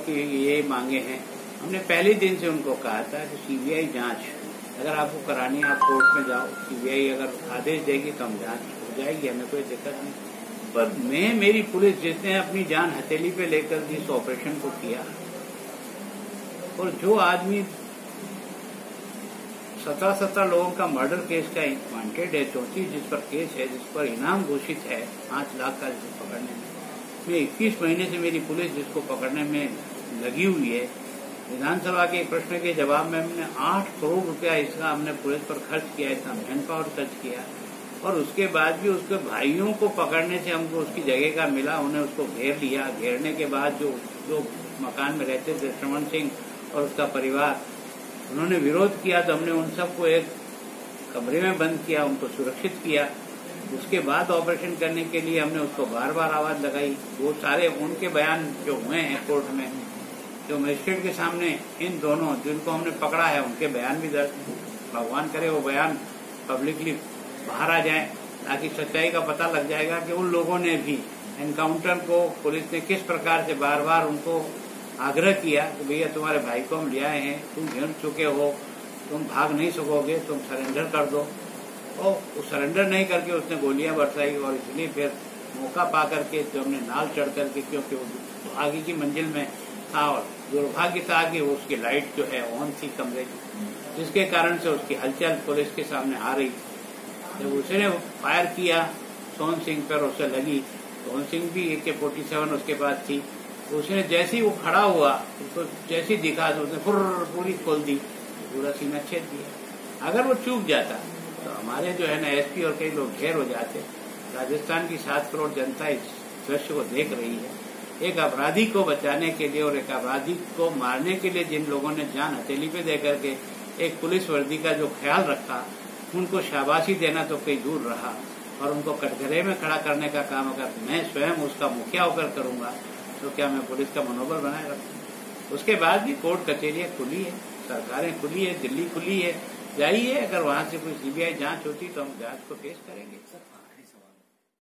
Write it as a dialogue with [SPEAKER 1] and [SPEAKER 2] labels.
[SPEAKER 1] की ये मांगे हैं। हमने पहले दिन से उनको कहा था कि सीबीआई जांच अगर आपको करानी है आप कोर्ट में जाओ, सीबीआई अगर आदेश देगी तो हम जांच हो जाएगी, हमें कोई दिक्कत नहीं। पर मेरी पुलिस जिसने अपनी जान हथेली पे लेकर जिस ऑपरेशन को किया, और जो आदमी 17 लोगों का मर्डर केस का वांटेड है, 34 जिस पर केस है, जिस पर इनाम घोषित है 5 लाख का, जिसको पकड़ने में 21 महीने से मेरी पुलिस जिसको पकड़ने में लगी हुई है। विधानसभा के एक प्रश्न के जवाब में हमने 8 करोड़ रुपया इसका हमने पुलिस पर खर्च किया, इतना मैन पावर खर्च किया, और उसके बाद भी उसके भाइयों को पकड़ने से हमको उसकी जगह का मिला। उन्हें उसको घेर लिया, घेरने के बाद जो मकान में रहते थे श्रवण सिंह और उसका परिवार, उन्होंने विरोध किया तो हमने उन सबको एक कमरे में बंद किया, उनको सुरक्षित किया। उसके बाद ऑपरेशन करने के लिए हमने उसको बार बार आवाज लगाई। वो सारे उनके बयान जो हुए हैं कोर्ट में, जो मजिस्ट्रेट के सामने इन दोनों जिनको हमने पकड़ा है उनके बयान भी दर्ज, भगवान करे वो बयान पब्लिकली बाहर आ जाए, ताकि सच्चाई का पता लग जाएगा कि उन लोगों ने भी एनकाउंटर को पुलिस ने किस प्रकार से बार बार उनको आग्रह किया कि भैया तुम्हारे भाई को हम ले आए हैं, तुम घेर चुके हो, तुम भाग नहीं सकोगे, तुम सरेंडर कर दो। और वो सरेंडर नहीं करके उसने गोलियां बरसाई, और इसलिए फिर मौका पा करके जो हमने नाल चढ़ करके, क्योंकि वो आगे की मंजिल में था और दुर्भाग्य था कि उसकी लाइट जो है ऑन थी कमरे की, जिसके कारण से उसकी हलचल पुलिस के सामने आ रही। जब उसने फायर किया सोहन सिंह पर, उसे लगी, सोहन सिंह भी AK-47 उसके पास थी, उसने जैसे ही वो खड़ा हुआ उसको जैसे ही दिखा तो उसने पूरी खोल दी, पूरा सीना छेद दिया। अगर वो चूक जाता तो हमारे जो है ना SP और कई लोग घेर हो जाते। राजस्थान की 7 करोड़ जनता इस दृश्य को देख रही है। एक अपराधी को बचाने के लिए और एक अपराधी को मारने के लिए जिन लोगों ने जान हथेली पे दे करके एक पुलिस वर्दी का जो ख्याल रखा, उनको शाबाशी देना तो कहीं दूर रहा, और उनको कटघरे में खड़ा करने का काम अगर मैं स्वयं उसका मुखिया होकर करूंगा तो क्या मैं पुलिस का मनोबल बनाए रखूंगा। उसके बाद भी कोर्ट कचहरियां खुली है, सरकारें खुली है, दिल्ली खुली है, जाइए। अगर वहां से कोई CBI जांच होती तो हम जांच को पेश करेंगे।